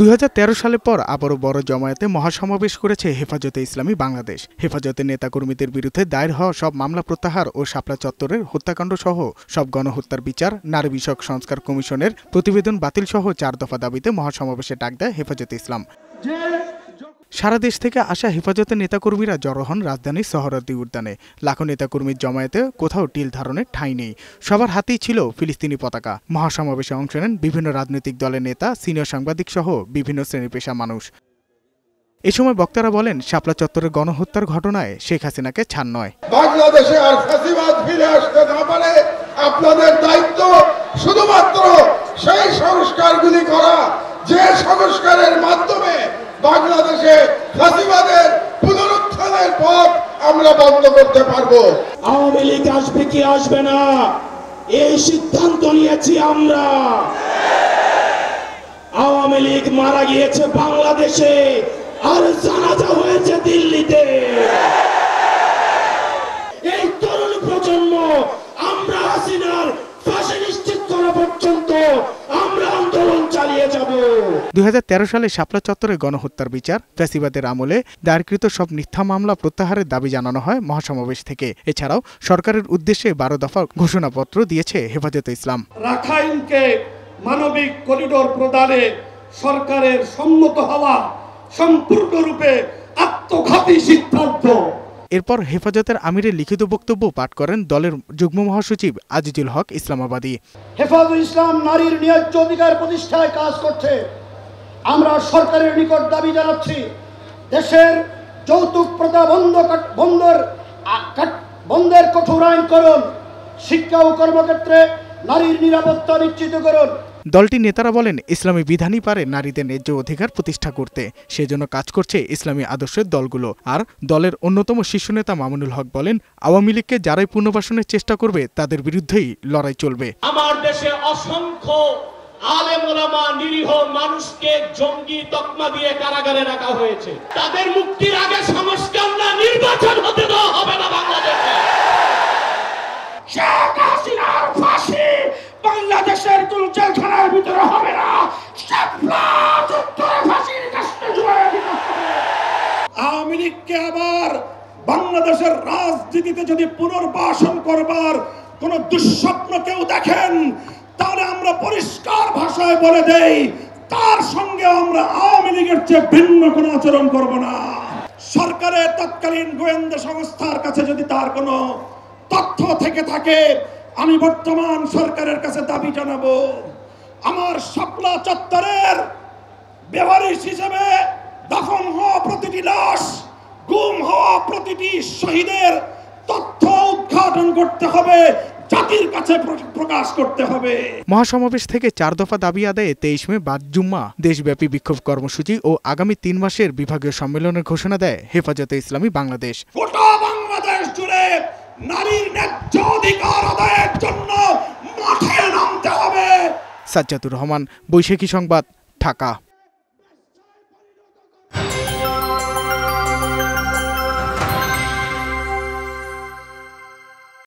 2013 সালের পর আবারও বড় জমায়েতে মহাসমাবেশ করেছে হেফাজতে ইসলামী বাংলাদেশ। হেফাজতের নেতাকর্মীদের বিরুদ্ধে দায়ের হওয়া সব মামলা প্রত্যাহার ও শাপলা চত্বরের হত্যাকাণ্ড সহ সব গণহত্যার বিচার, নারী বিষয়ক সংস্কার কমিশনের প্রতিবেদন বাতিল সহ 4 দফা দাবিতে মহাসমাবেশে ডাক দেয় হেফাজতে ইসলাম। সারা দেশ থেকে আসা হেফাজতের নেতাকর্মীরা জড়ো হন রাজধানীর সোহরাওয়ার্দী উদ্যানে। লাখো নেতাকর্মীর জমায়েতে কোথাও টিল ধারণের ঠাঁই নেই। সবার হাতেই ছিল ফিলিস্তিনি পতাকা। মহাসমাবেশে অংশ নেন বিভিন্ন রাজনৈতিক দলের নেতা, সিনিয়র সাংবাদিক সহ বিভিন্ন শ্রেণী পেশা মানুষ। এ সময় বক্তারা বলেন, শাপলা চত্বরের গণহত্যার ঘটনায় শেখ হাসিনাকে ছাড় নয়। বাংলাদেশে আর ফ্যাসিবাদ ফিরে আসতে না পারে আপনাদের দায়িত্ব শুধুমাত্র সেই সংস্কারগুলি করা, যে সংস্কারের মাধ্যমে বাংলাদেশে ফ্যাসিবাদের পুনরুত্থানের পথ আমরা বন্ধ করতে পারবো। আওয়ামী লীগ আসবে কি আসবে না এই সিদ্ধান্ত নিয়েছি আমরা। আওয়ামী লীগ মারা গিয়েছে বাংলাদেশে, আর জানাজা হয়েছে দিল্লিতে। এই তরুণ প্রজন্ম আমরা হাসিনার ফাঁসি নিশ্চিত করা পর্যন্ত আমরা আন্দোলন চালিয়ে যাব। 2013 সালে শাপলা চত্বরে গণহত্যার বিচার, ফ্যাসিবাদের আমলে দায়েরকৃত সব মিথ্যা মামলা প্রত্যাহারের দাবি জানানো হয় মহাসমাবেশ থেকে। এছাড়াও সরকারের উদ্দেশ্যে 12 দফা ঘোষণাপত্র দিয়েছে হেফাজতে ইসলাম। রাখাইনকে মানবিক করিডোর প্রদানে সরকারের সম্মত হওয়া সম্পূর্ণরূপে আত্মঘাতী সিদ্ধান্ত। এরপর হেফাজতের আমিরের লিখিত বক্তব্য পাঠ করেন দলের যুগ্ম মহাসচিব আজিজুল হক ইসলামাবাদী। হেফাজতে ইসলাম নারীর ন্যায্য অধিকার প্রতিষ্ঠায় কাজ করছে। আমরা সরকারের নিকট দাবি জানাচ্ছি, দেশের যৌতুক প্রথা বন্ধের কঠোর আইন করুন, শিক্ষা ও কর্মক্ষেত্রে নারীর নিরাপত্তা নিশ্চিত করুন। দলটির নেতারা বলেন, ইসলামী বিধানই পারে নারীদের ন্যায্য অধিকার প্রতিষ্ঠা করতে, সেজন্য কাজ করছে ইসলামী আদর্শের দলগুলো। আর দলের অন্যতম শীর্ষ নেতা মামুনুল হক বলেন, আওয়ামী লীগকে যারাই পুনর্বাসনের চেষ্টা করবে তাদের বিরুদ্ধেই লড়াই চলবে। আমার দেশে অসংখ্য আলেম ওলামা নিরীহ মানুষকে জঙ্গি তকমা দিয়ে কারাগারে রাখা হয়েছে। তাদের মুক্তির আগে সংস্কার না নির্বাচন হতে দেওয়া হবে না বাংলাদেশে। শেখ হাসিনার ফাঁসি বাংলাদেশের কোন জেলখানার ভিতরে হবে না। শাপলা চত্বরে ফাঁসির কাস্টে ঝুলিয়ে দিতে হবে। আওয়ামী লীগকে আবার বাংলাদেশের রাজনীতিতে যদি পুনর্বাসন করবার কোন দুঃস্বপ্ন কেউ দেখেন, তাহলে আমরা পরিষ্কার ভাষায় বলে দেই, তার সঙ্গে আমরা আওয়ামী লীগের চেয়ে ভিন্ন কোনো আচরণ করব না। সরকারের তৎকালীন গোয়েন্দা সংস্থার কাছে যদি তার কোনো তথ্য থেকে থাকে, আমি বর্তমান সরকারের কাছে দাবি জানাবো, আমার শাপলা চত্বরের বেওয়ারিশ হিসেবে দাফন হওয়া প্রতিটি লাশ, গুম হওয়া প্রতিটি শহীদের তথ্য উদ্ঘাটন করতে হবে, জাতির কাছে প্রকাশ করতে হবে। মহাসমাবেশ থেকে 4 দফা দাবি আদায়ে 23 মে বাদ জুম্মা দেশব্যাপী বিক্ষোভ কর্মসূচি ও আগামী 3 মাসের বিভাগীয় সম্মেলনের ঘোষণা দেয় হেফাজতে ইসলামী বাংলাদেশ। গোটা বাংলাদেশ জুড়ে নারীর ন্যায্য অধিকার আদায়ের জন্য মাঠে নামতে হবে। সাজ্জাদুর রহমান, বৈশাখী সংবাদ, ঢাকা।